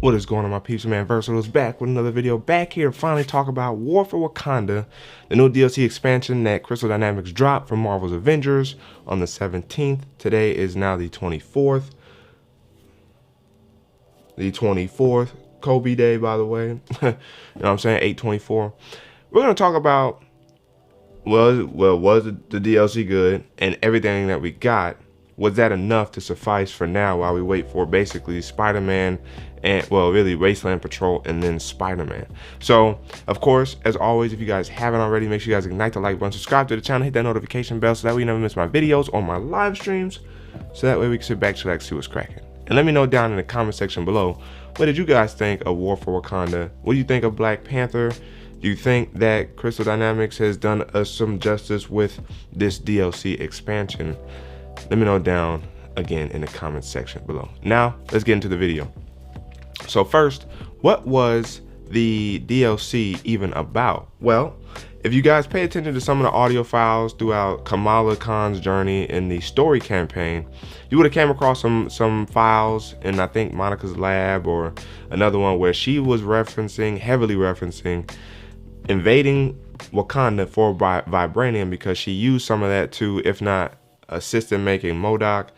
What is going on, my peeps? Man, Versatile's back with another video. Back here to finally talk about War for Wakanda, the new DLC expansion that Crystal Dynamics dropped from Marvel's Avengers on the 17th. Today is now the 24th. The 24th, Kobe Day, by the way. You know what I'm saying? 8/24. We're going to talk about, was the DLC good, and everything that we got. Was that enough to suffice for now while we wait for basically Spider-Man and, well, really Wasteland Patrol and then Spider-Man? So, of course, as always, if you guys haven't already, make sure you guys ignite the like button, subscribe to the channel, hit that notification bell so that way you never miss my videos or my live streams. So that way we can sit back, chillax, see what's cracking. And let me know down in the comment section below, what did you guys think of War for Wakanda? What do you think of Black Panther? Do you think that Crystal Dynamics has done us some justice with this DLC expansion? Let me know down again in the comment section below. Now, let's get into the video. So first, what was the DLC even about? Well, if you guys pay attention to some of the audio files throughout Kamala Khan's journey in the story campaign, you would have came across some files in, I think, Monica's lab or another one where she was heavily referencing invading Wakanda for vibranium because she used some of that to, if not assist in making MODOK.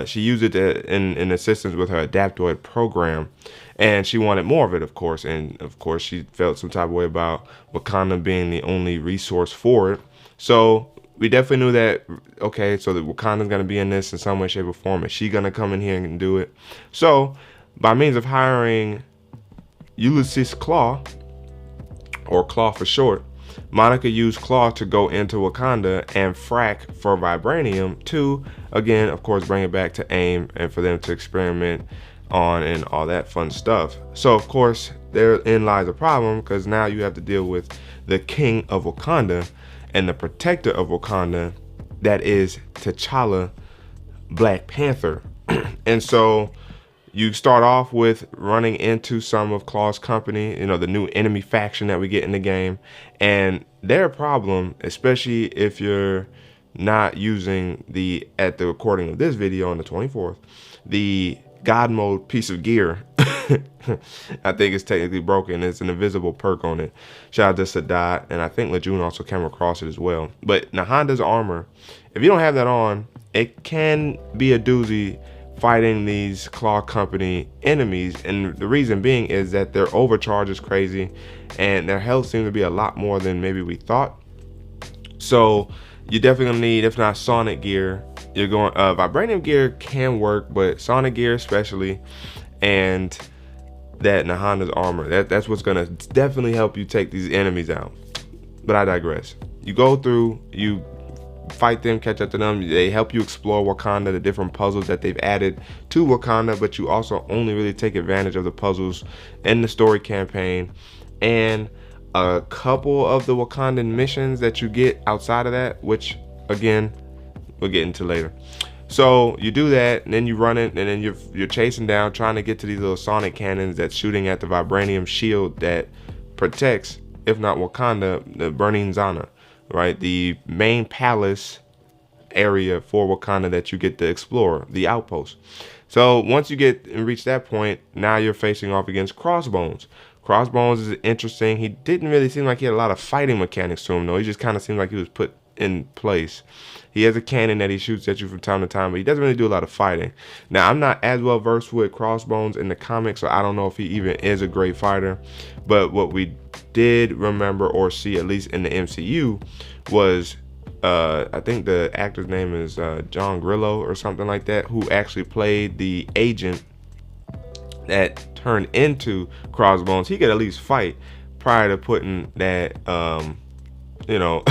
She used it in assistance with her Adaptoid program, and she wanted more of it, of course. And of course, she felt some type of way about Wakanda being the only resource for it. So we definitely knew that, okay, so that Wakanda's gonna be in this in some way, shape, or form. Is she gonna come in here and do it? So by means of hiring Ulysses Claw, or Claw for short, Monica used Claw to go into Wakanda and frack for vibranium to, again, of course, bring it back to AIM and for them to experiment on and all that fun stuff. So, of course, therein lies a problem because now you have to deal with the king of Wakanda and the protector of Wakanda, that is T'Challa, Black Panther. And so you start off with running into some of Claw's company, you know, the new enemy faction that we get in the game. And their problem, especially if you're not using at the recording of this video on the 24th, the God mode piece of gear, I think it's technically broken. It's an invisible perk on it. Shout out to Sadat, and I think Lejeune also came across it as well. But Nahanda's armor, if you don't have that on, it can be a doozy fighting these Claw Company enemies, and the reason being is that their overcharge is crazy and their health seems to be a lot more than maybe we thought. So you definitely gonna need, if not Sonic gear, you're going vibranium gear can work, but Sonic gear especially, and that Nahanda's armor, that's what's gonna definitely help you take these enemies out. But I digress. You go through, you fight them, catch up to them. They help you explore Wakanda, the different puzzles that they've added to Wakanda, but you also only really take advantage of the puzzles in the story campaign and a couple of the Wakandan missions that you get outside of that, which again we'll get into later. So you do that, and then you run it, and then you're chasing down, trying to get to these little sonic cannons that's shooting at the vibranium shield that protects, if not Wakanda, the Burning Zana, right? The main palace area for Wakanda that you get to explore, the outpost. So once you get and reach that point, now you're facing off against Crossbones. Crossbones is interesting. He didn't really seem like he had a lot of fighting mechanics to him, though. He just kind of seemed like he was put in place. He has a cannon that he shoots at you from time to time, but he doesn't really do a lot of fighting. Now, I'm not as well versed with Crossbones in the comics, so I don't know if he even is a great fighter. But what we did remember or see, at least in the MCU, was I think the actor's name is John Grillo or something like that, who actually played the agent that turned into Crossbones. He could at least fight prior to putting that you know,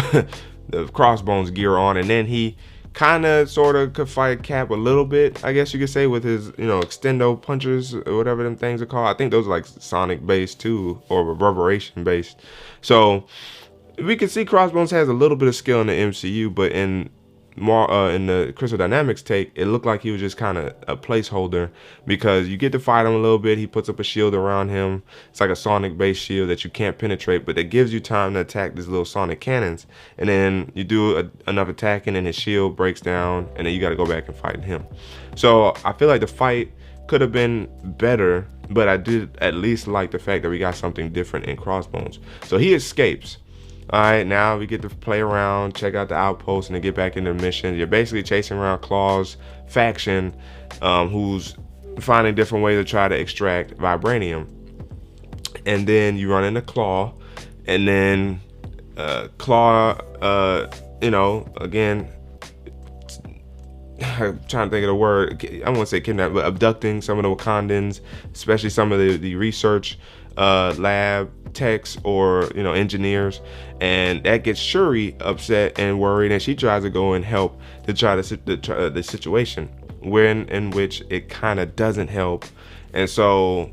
the Crossbones gear on, and then he kind of sort of could fight Cap a little bit, I guess you could say, with his, you know, extendo punches or whatever them things are called. I think those are like sonic based too, or reverberation based. So we can see Crossbones has a little bit of skill in the MCU, but in the Crystal Dynamics take, it looked like he was just kind of a placeholder, because you get to fight him a little bit. He puts up a shield around him. It's like a sonic based shield that you can't penetrate, but it gives you time to attack these little sonic cannons, and then you do enough attacking and his shield breaks down, and then you got to go back and fight him. So I feel like the fight could have been better, but I did at least like the fact that we got something different in Crossbones. So he escapes. All right, now we get to play around, check out the outpost, and then get back into the mission. You're basically chasing around Claw's faction, who's finding different ways to try to extract vibranium. And then you run into Claw, and then Claw, again, I'm trying to think of the word. I won't say kidnap, but abducting some of the Wakandans, especially some of the research lab techs or engineers, and that gets Shuri upset and worried, and she tries to go and help to try the situation, in which it kind of doesn't help, and so,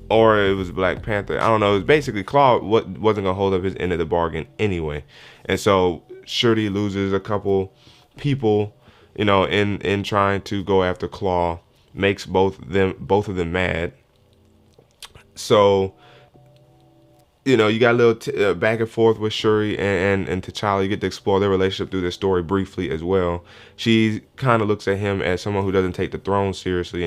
or it was Black Panther. I don't know. It was basically Claw wasn't gonna hold up his end of the bargain anyway, and so Shuri loses a couple people, in trying to go after Claw, makes both of them mad. So, you got a little back and forth with Shuri and T'Challa. You get to explore their relationship through this story briefly as well. She kind of looks at him as someone who doesn't take the throne seriously,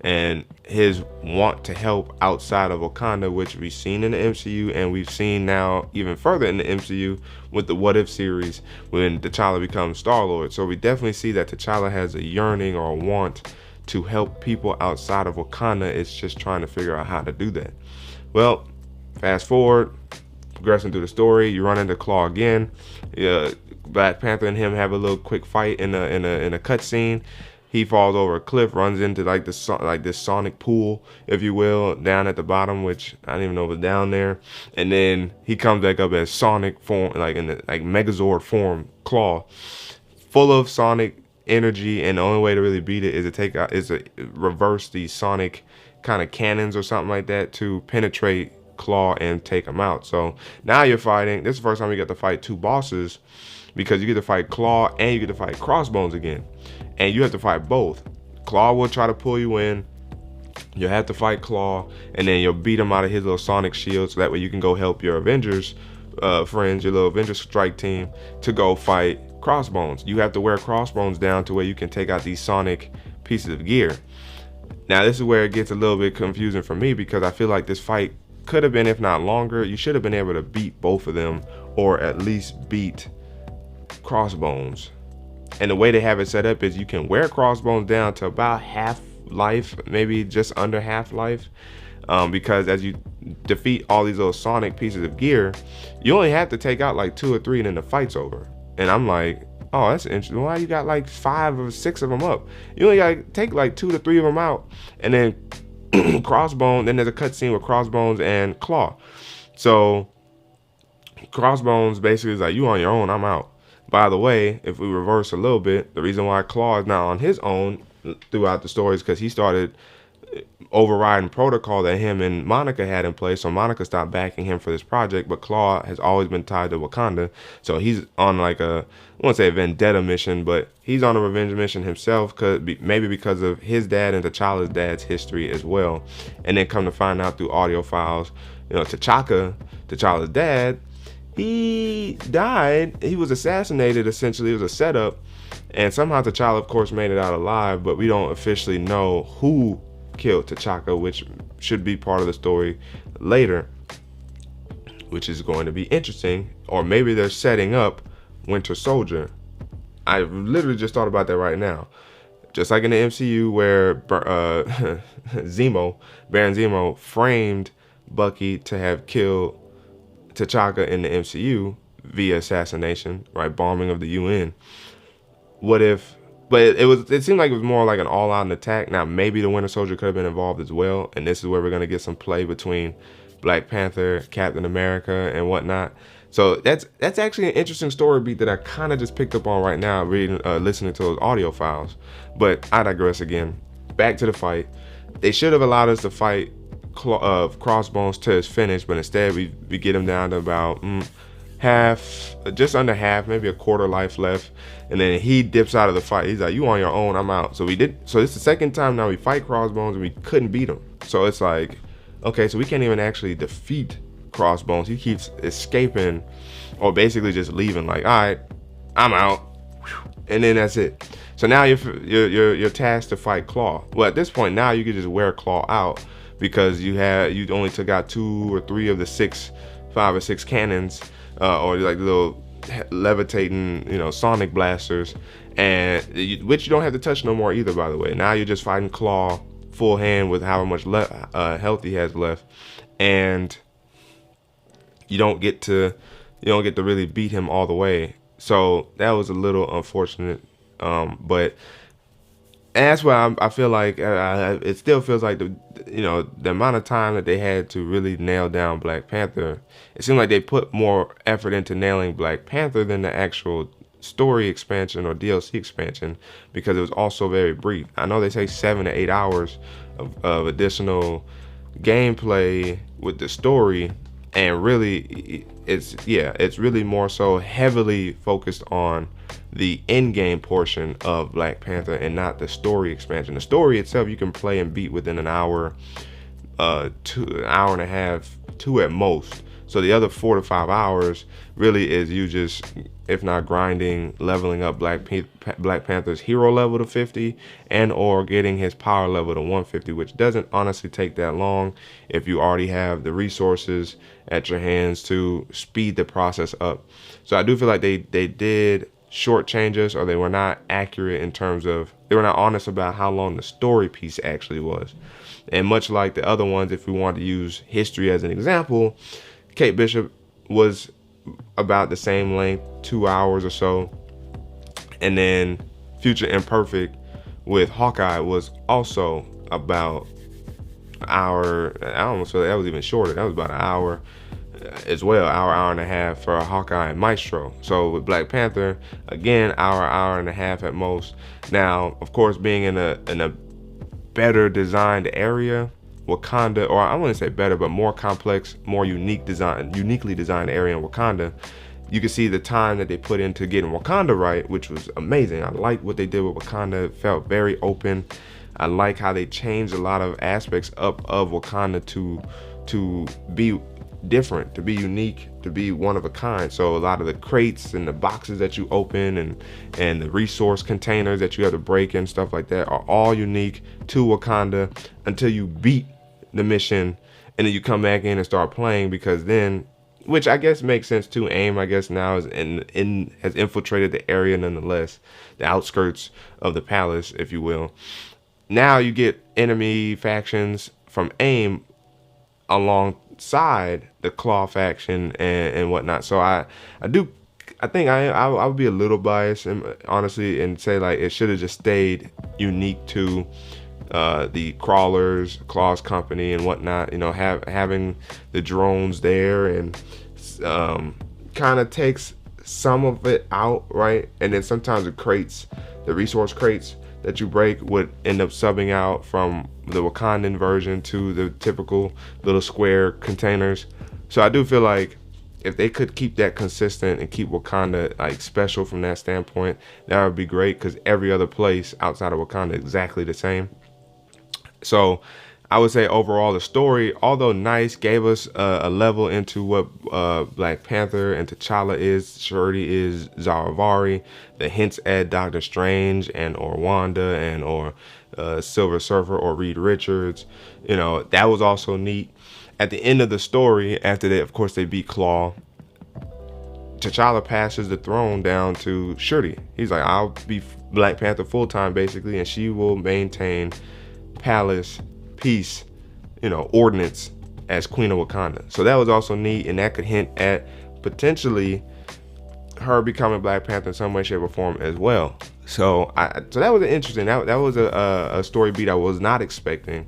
and his want to help outside of Wakanda, which we've seen in the MCU, and we've seen now even further in the MCU with the What If series when T'Challa becomes Star-Lord. So we definitely see that T'Challa has a yearning or a want to help people outside of Wakanda. It's just trying to figure out how to do that. Well, fast forward, progressing through the story, you run into Claw again. Black Panther and him have a little quick fight in a cutscene. He falls over a cliff, runs into this sonic pool, if you will, down at the bottom, which I didn't even know was down there. And then he comes back up as Sonic form, in the Megazord form, Claw, full of Sonic energy. And the only way to really beat it is to reverse the Sonic kind of cannons or something like that to penetrate Claw and take him out. So now you're fighting. This is the first time you get to fight two bosses, because you get to fight Claw and you get to fight Crossbones again, and you have to fight both. Claw will try to pull you in. You'll have to fight Claw, and then you'll beat him out of his little Sonic shield, so that way you can go help your Avengers friends, your little Avengers strike team, to go fight Crossbones. You have to wear Crossbones down to where you can take out these Sonic pieces of gear. Now this is where it gets a little bit confusing for me, because I feel like this fight could have been, if not longer, you should have been able to beat both of them, or at least beat Crossbones. And the way they have it set up is you can wear Crossbones down to about half life, maybe just under half life, because as you defeat all these little Sonic pieces of gear, you only have to take out like 2 or 3 and then the fight's over. And I'm like, oh, that's interesting. Why you got like 5 or 6 of them up? You only gotta take like 2 to 3 of them out, and then Crossbones, then there's a cutscene with Crossbones and Claw. So Crossbones basically is like, you on your own, I'm out. By the way, if we reverse a little bit, the reason why Claw is not on his own throughout the story is because he started overriding protocol that him and Monica had in place. So Monica stopped backing him for this project, but Claw has always been tied to Wakanda. So he's on like I won't say a vendetta mission, but he's on a revenge mission himself, maybe because of his dad and T'Challa's dad's history as well. And then come to find out through audio files, T'Challa's dad, he died. He was assassinated, essentially. It was a setup. And somehow T'Challa, of course, made it out alive, but we don't officially know who killed T'Chaka, which should be part of the story later, which is going to be interesting. Or maybe they're setting up Winter Soldier. I literally just thought about that right now. Just like in the MCU where Baron Zemo framed Bucky to have killed T'Chaka in the MCU via assassination, right? Bombing of the UN. What if, but it seemed like it was more like an all-out attack. Now maybe the Winter Soldier could have been involved as well, and this is where we're going to get some play between Black Panther, Captain America, and whatnot. So that's actually an interesting story beat that I kind of just picked up on right now, listening to those audio files. But I digress again. Back to the fight. They should have allowed us to fight Crossbones to his finish, but instead we get him down to about half, just under half, maybe a quarter life left, and then he dips out of the fight. He's like, you on your own, I'm out. So it's the second time now we fight Crossbones and we couldn't beat him. So it's like, okay, so we can't even actually defeat Crossbones. He keeps escaping, or basically just leaving, like, all right, I'm out, and then that's it. So now you're tasked to fight Claw. Well, at this point now you can just wear Claw out because you only took out 2 or 3 of the 5 or 6 cannons, or like little levitating, sonic blasters, and which you don't have to touch no more either. By the way, now you're just fighting Claw full hand with however much health he has left, and you don't get to really beat him all the way. So that was a little unfortunate, but that's why I feel like it still feels like the amount of time that they had to really nail down Black Panther. It seemed like they put more effort into nailing Black Panther than the actual story expansion or DLC expansion, because it was also very brief. I know they say 7 to 8 hours of additional gameplay with the story, and really it's really more so heavily focused on the in-game portion of Black Panther and not the story expansion. The story itself you can play and beat within an hour, an hour and a half, 2 at most. So the other 4 to 5 hours really is you just, if not grinding, leveling up Black Panther's hero level to 50 and or getting his power level to 150, which doesn't honestly take that long if you already have the resources at your hands to speed the process up. So I do feel like they did short changes, or they were not accurate in terms of, they were not honest about how long the story piece actually was. And much like the other ones, if we want to use history as an example, Kate Bishop was about the same length, 2 hours or so. And then Future Imperfect with Hawkeye was also about an hour. I almost feel that was even shorter. That was about an hour as well, hour and a half for Hawkeye and Maestro. So with Black Panther, again, hour and a half at most. Now, of course, being in a better designed area, Wakanda, or I wouldn't say better, but more complex, more uniquely designed area in Wakanda, you can see the time that they put into getting Wakanda right, which was amazing. I liked what they did with Wakanda. It felt very open. I like how they changed a lot of aspects up of Wakanda to be different, to be unique, to be one of a kind. So a lot of the crates and the boxes that you open and the resource containers that you have to break and stuff like that are all unique to Wakanda until you beat the mission, and then you come back in and start playing, because then, which I guess makes sense too, AIM I guess now has infiltrated the area nonetheless, the outskirts of the palace, if you will. Now you get enemy factions from AIM alongside the Claw faction and whatnot. So I think I would be a little biased, and honestly, and say like it should have just stayed unique to the crawlers, Claw's company and whatnot. Having the drones there and kind of takes some of it out, right? And then sometimes the resource crates that you break would end up subbing out from the Wakandan version to the typical little square containers. So I do feel like if they could keep that consistent and keep Wakanda like special from that standpoint, that would be great, because every other place outside of Wakanda is exactly the same. So I would say overall the story, although nice, gave us a level into what Black Panther and T'Challa is, Shuri is, Zaravari, the hints at Doctor Strange and or Wanda and or Silver Surfer or Reed Richards. That was also neat. At the end of the story, after they, of course, they beat Claw, T'Challa passes the throne down to Shuri. He's like, I'll be Black Panther full time basically, and she will maintain palace, peace, ordinance as Queen of Wakanda. So that was also neat, and that could hint at potentially her becoming Black Panther in some way, shape, or form as well. So that was interesting. That was a story beat I was not expecting,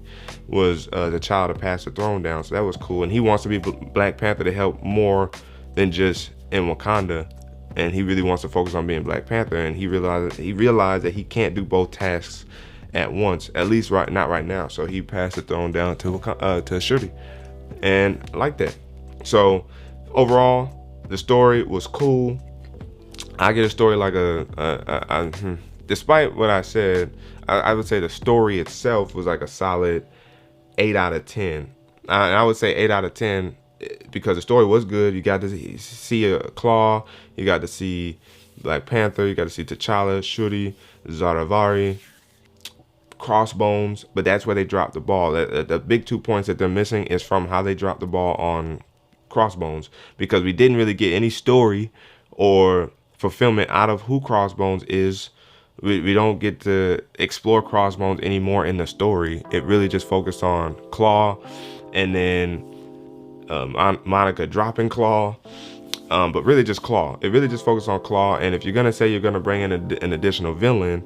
was the child to pass the throne down. So that was cool, and he wants to be Black Panther to help more than just in Wakanda, and he really wants to focus on being Black Panther. And he realized that he can't do both tasks at once, at least not right now. So he passed the throne down to Shuri, and I like that. So overall, the story was cool. I get a story like despite what I said, I would say the story itself was like a solid 8 out of 10. And I would say 8 out of 10 because the story was good. You got to see a Claw, you got to see Black Panther. You got to see T'Challa, Shuri, Zaravari, Crossbones. But that's where they dropped the ball. The big 2 points that they're missing is from how they dropped the ball on Crossbones, because we didn't really get any story or fulfillment out of who Crossbones is. We don't get to explore Crossbones anymore in the story. It really just focused on Claw, and then Monica dropping Claw, but really just Claw. It really just focused on Claw. And if you're gonna say you're gonna bring in an additional villain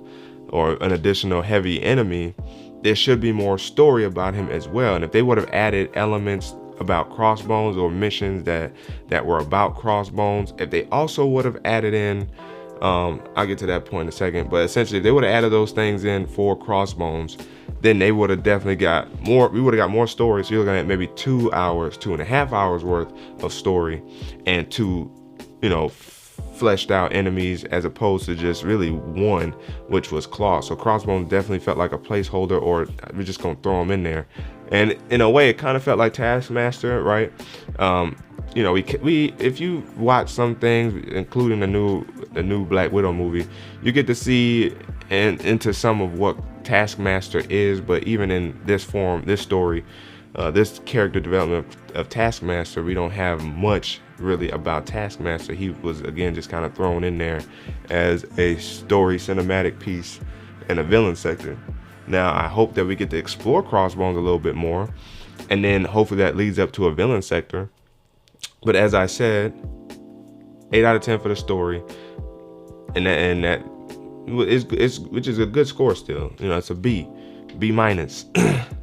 or an additional heavy enemy, there should be more story about him as well. And if they would have added elements about Crossbones or missions that were about Crossbones, if they also would have added in, I'll get to that point in a second, but essentially if they would have added those things in for Crossbones, then they would have definitely got more. We would have got more story. So you're looking at maybe 2 hours, 2.5 hours worth of story, and two, fleshed out enemies, as opposed to just really one, which was Claw. So Crossbones definitely felt like a placeholder, or we're just gonna throw him in there. And in a way, it kind of felt like Taskmaster, right? We if you watch some things, including the new Black Widow movie, you get to see into some of what Taskmaster is. But even in this form, this story, this character development of Taskmaster, we don't have much really about Taskmaster. He was, again, just kind of thrown in there as a story cinematic piece in a villain sector. Now, I hope that we get to explore Crossbones a little bit more, and then hopefully that leads up to a villain sector. But as I said, 8 out of 10 for the story, and that is which is a good score still. It's a B minus.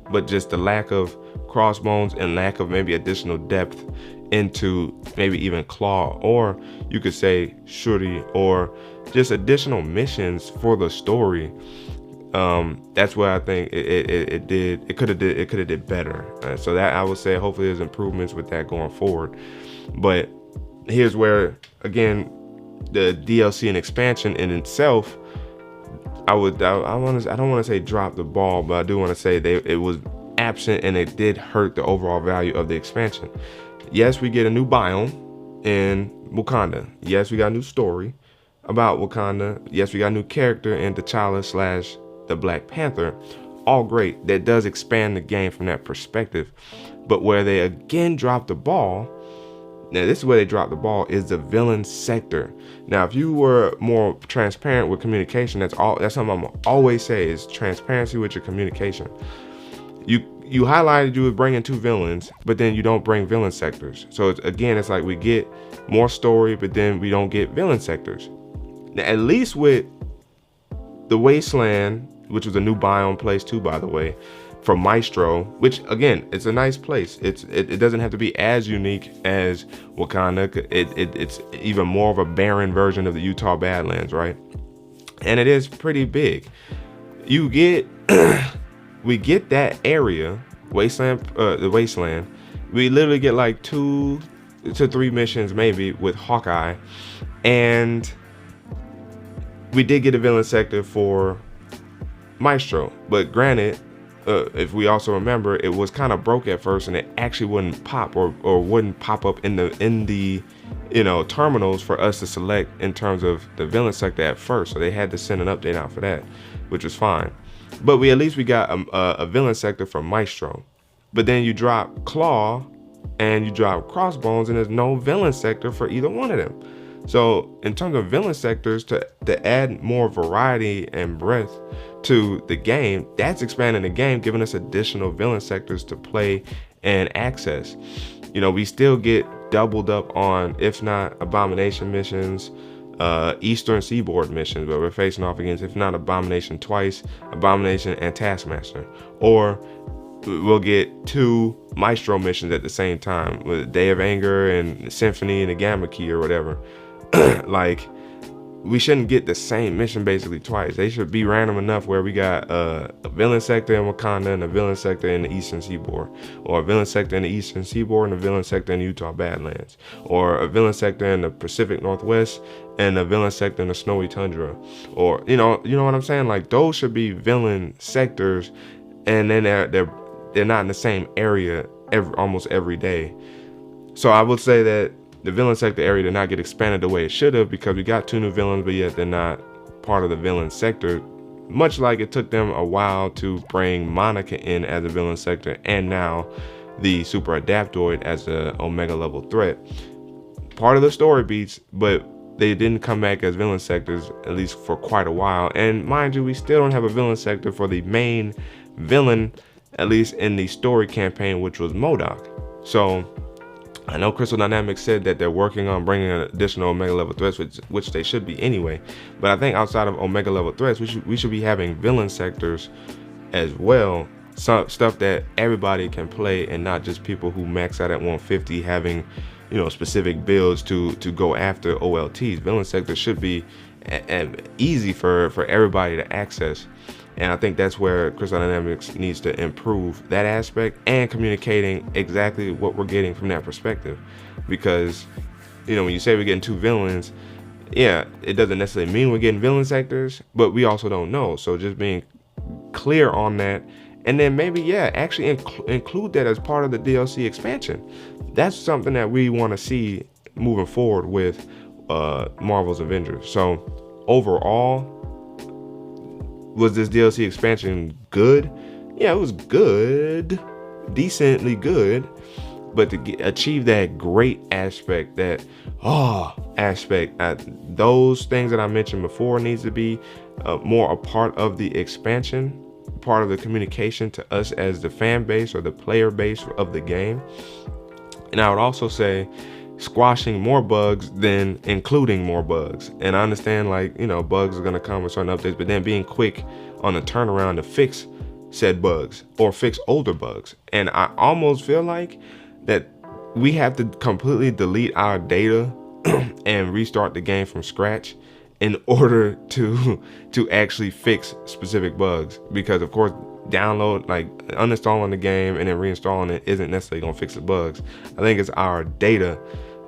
But just the lack of Crossbones and lack of maybe additional depth into maybe even Claw, or you could say Shuri, or just additional missions for the story. That's where I think it could have did better. So that, I would say, hopefully there's improvements with that going forward. But here's where, again, the DLC and expansion in itself, I don't want to say drop the ball, but I do want to say it was absent, and it did hurt the overall value of the expansion. Yes, we get a new biome in Wakanda. Yes, we got a new story about Wakanda. Yes, we got a new character in T'Challa / the Black Panther. All great. That does expand the game from that perspective. But where they again dropped the ball, now this is where they dropped the ball, is the villain sector. Now, if you were more transparent with communication, that's something I'm always say, is transparency with your communication. You highlighted you would bring in 2 villains, but then you don't bring villain sectors. So it's like we get more story, but then we don't get villain sectors. Now, at least with the Wasteland, which was a new biome place too, by the way, from Maestro, which again, it's a nice place. It doesn't have to be as unique as Wakanda. It's even more of a barren version of the Utah Badlands, right? And it is pretty big. You get we get that area, Wasteland, the Wasteland. We literally get like 2 to 3 missions maybe with Hawkeye, and we did get a villain sector for Maestro. But granted, if we also remember, it was kind of broke at first, and it actually wouldn't pop or wouldn't pop up in the terminals for us to select in terms of the villain sector at first. So they had to send an update out for that, which was fine. But we got a villain sector from Maestro. But then you drop Claw and you drop Crossbones, and there's no villain sector for either one of them. So in terms of villain sectors, to add more variety and breadth to the game, that's expanding the game, giving us additional villain sectors to play and access. We still get doubled up on, if not Abomination missions, Eastern Seaboard missions, where we're facing off against, if not Abomination twice, Abomination and Taskmaster. Or we'll get 2 Maestro missions at the same time, with Day of Anger and Symphony and the Gamma Key or whatever. Like, we shouldn't get the same mission basically twice. They should be random enough where we got a villain sector in Wakanda and a villain sector in the Eastern Seaboard, or a villain sector in the Eastern Seaboard and a villain sector in the Utah Badlands, or a villain sector in the Pacific Northwest and a villain sector in the Snowy Tundra, or you know what I'm saying? Like, those should be villain sectors, and then they're not in the same area almost every day. So I would say that the villain sector area did not get expanded the way it should have, because we got 2 new villains, but yet they're not part of the villain sector. Much like it took them a while to bring Monica in as a villain sector, and now the Super Adaptoid as a Omega level threat. Part of the story beats, but they didn't come back as villain sectors, at least for quite a while. And mind you, we still don't have a villain sector for the main villain, at least in the story campaign, which was MODOK. So I know Crystal Dynamics said that they're working on bringing an additional Omega level threats, which they should be anyway. But I think outside of Omega level threats, we should be having villain sectors as well. Some stuff that everybody can play, and not just people who max out at 150 having, you know, specific builds to go after OLTs. Villain sectors should be easy for everybody to access. And I think that's where Crystal Dynamics needs to improve that aspect, and communicating exactly what we're getting from that perspective. Because, you know, when you say we're getting 2 villains, yeah, it doesn't necessarily mean we're getting villain sectors, but we also don't know. So just being clear on that, and then maybe, yeah, actually include that as part of the DLC expansion. That's something that we want to see moving forward with Marvel's Avengers. So overall, was this DLC expansion good? Yeah, it was good, decently good. But to achieve that great aspect, those things that I mentioned before needs to be more a part of the expansion, part of the communication to us as the fan base or the player base of the game. And I would also say squashing more bugs than including more bugs. And I understand, like, you know, bugs are going to come with certain updates, but then being quick on the turnaround to fix said bugs or fix older bugs. And I almost feel like that we have to completely delete our data and restart the game from scratch in order to actually fix specific bugs. Because of course, uninstalling the game and then reinstalling it isn't necessarily going to fix the bugs. I think it's our data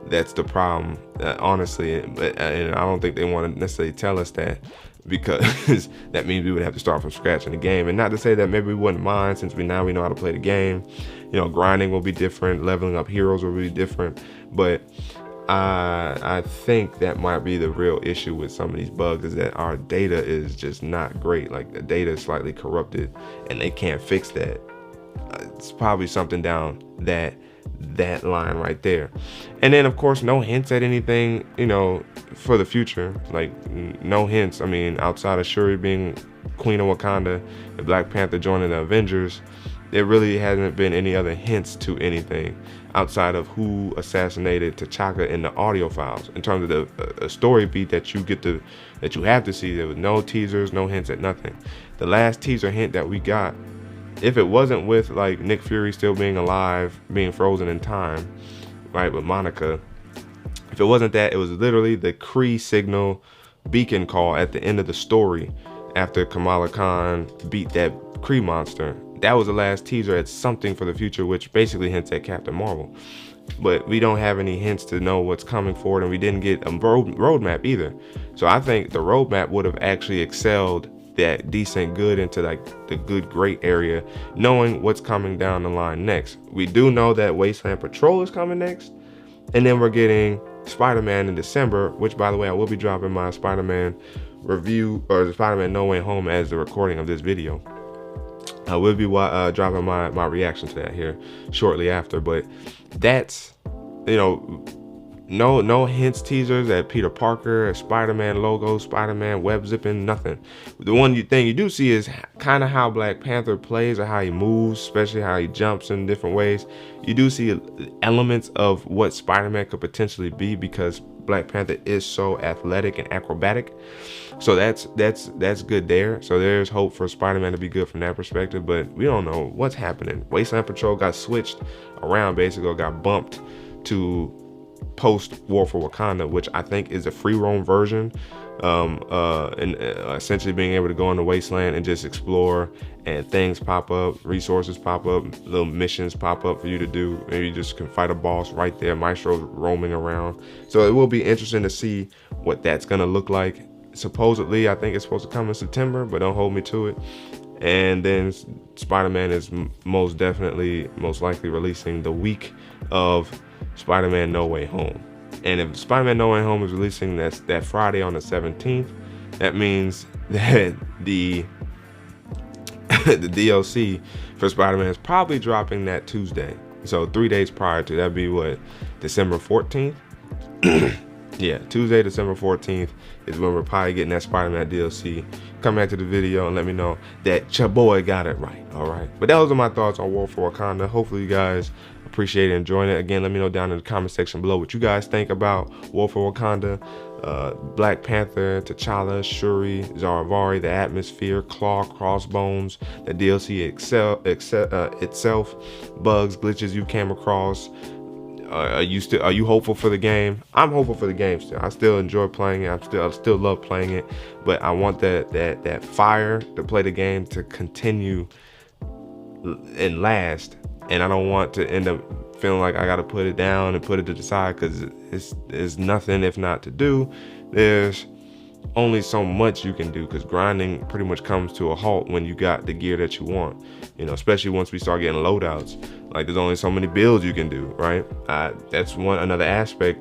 that's the problem, honestly. And I don't think they want to necessarily tell us that, because that means we would have to start from scratch in the game. And not to say that maybe we wouldn't mind, since we know how to play the game. You know, grinding will be different, leveling up heroes will be different, but I think that might be the real issue with some of these bugs, is that our data is just not great. Like, the data is slightly corrupted and they can't fix that. It's probably something down that line right there. And then of course, no hints at anything, you know, for the future. Like, no hints. I mean, outside of Shuri being Queen of Wakanda and Black Panther joining the Avengers, there really hasn't been any other hints to anything outside of who assassinated T'Chaka in the audio files. In terms of the story beat that you have to see, there was no teasers, no hints at nothing. The last teaser hint that we got, if it wasn't with like Nick Fury still being alive, being frozen in time, right, with Monica, if it wasn't that, it was literally the Kree signal beacon call at the end of the story after Kamala Khan beat that Kree monster. That was the last teaser at something for the future, which basically hints at Captain Marvel. But we don't have any hints to know what's coming forward, and we didn't get a roadmap either. So I think the roadmap would have actually excelled that decent good into like the good great area, knowing what's coming down the line next. We do know that Wasteland Patrol is coming next, and then we're getting Spider-Man in December, which, by the way, I will be dropping my Spider-Man review, or the Spider-Man No Way Home, as the recording of this video. I will be dropping my reaction to that here shortly after. But that's, you know, no hints, teasers at Peter Parker, Spider-Man logo, Spider-Man web zipping, nothing. The one thing you do see is kind of how Black Panther plays, or how he moves, especially how he jumps in different ways. You do see elements of what Spider-Man could potentially be, because Black Panther is so athletic and acrobatic. So that's good there. So there's hope for Spider-Man to be good from that perspective, but we don't know what's happening. Wasteland Patrol got switched around, basically got bumped to post War for Wakanda, which I think is a free roam version, and essentially being able to go in the wasteland and just explore, and things pop up, resources pop up, little missions pop up for you to do. Maybe you just can fight a boss right there. Maestro's roaming around. So it will be interesting to see what that's gonna look like. Supposedly, I think it's supposed to come in September, but don't hold me to it. And then Spider-Man is most likely releasing the week of Spider-Man No Way Home. And if Spider-Man No Way Home is releasing that Friday on the 17th, that means that the the DLC for Spider-Man is probably dropping that Tuesday. So 3 days prior to that'd be what, December 14th. Yeah, Tuesday, December 14th is when we're probably getting that Spider-Man DLC. Come back to the video and let me know that your boy got it right. All right. But those are my thoughts on War for Wakanda. Hopefully you guys appreciate it and enjoying it. Again, let me know down in the comment section below what you guys think about War for Wakanda. Black Panther, T'Challa, Shuri, Zaravari, the atmosphere, Claw, Crossbones, the DLC itself, bugs, glitches you came across. Are you hopeful for the game? I'm hopeful for the game still. I still enjoy playing it. I still love playing it, but I want that fire to play the game to continue and last. And I don't want to end up feeling like I got to put it down and put it to the side, because it's nothing if not to do. There's only so much you can do, because grinding pretty much comes to a halt when you got the gear that you want, you know, especially once we start getting loadouts. Like, there's only so many builds you can do, right? That's another aspect.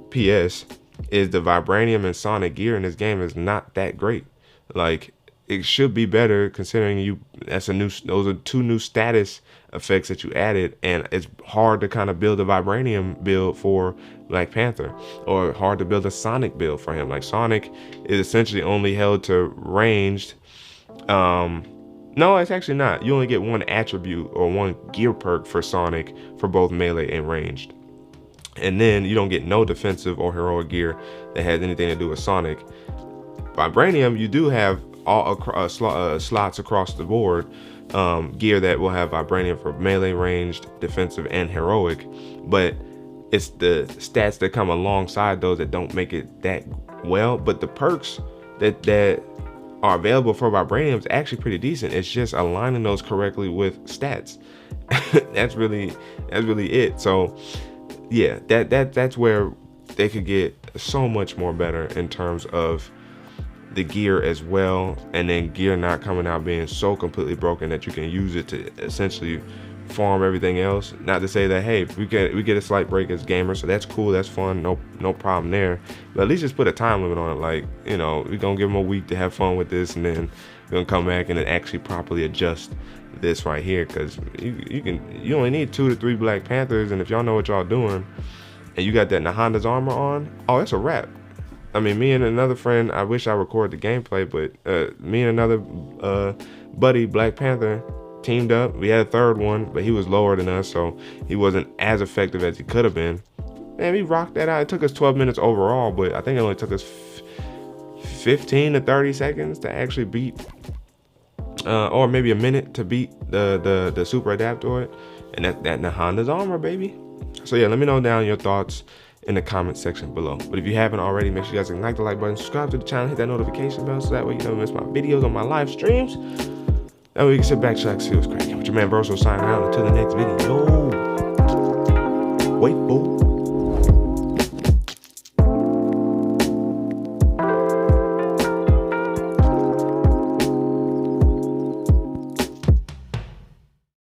PS is the vibranium and sonic gear in this game is not that great. Like, it should be better, considering those are two new status effects that you added, and it's hard to kind of build a vibranium build for Black Panther, or hard to build a sonic build for him. Like, Sonic is essentially only held to ranged. No, it's actually not. You only get one attribute or one gear perk for Sonic for both melee and ranged. And then you don't get no defensive or heroic gear that has anything to do with Sonic. Vibranium, you do have all slots across the board, gear that will have Vibranium for melee, ranged, defensive, and heroic. But it's the stats that come alongside those that don't make it that well. But the perks that are available for Vibranium is actually pretty decent. It's just aligning those correctly with stats. that's really it. So yeah, that's where they could get so much more better in terms of the gear as well, and then gear not coming out being so completely broken that you can use it to essentially farm everything else. Not to say that, hey, we get a slight break as gamers, so that's cool, that's fun, no problem there, but at least just put a time limit on it. Like, you know, we're gonna give them a week to have fun with this, and then we're gonna come back and then actually properly adjust this right here, because you only need 2 to 3 Black Panthers, and if y'all know what y'all doing and you got that Nahanda's armor on, oh, it's a wrap. I mean, me and another friend, I wish I recorded the gameplay, but me and another buddy, Black Panther, teamed up. We had a third one, but he was lower than us, so he wasn't as effective as he could have been. Man, we rocked that out. It took us 12 minutes overall, but I think it only took us 15 to 30 seconds to actually beat, or maybe a minute to beat the super adaptoid, and that Nahanda's armor, baby. So yeah, let me know down your thoughts in the comment section below. But if you haven't already, make sure you guys can like the like button, subscribe to the channel, hit that notification bell, so that way you don't miss my videos on my live streams. That way you can sit back, chillax, see what's cracking. With your man Broso signing out until the next video. Wait, boy.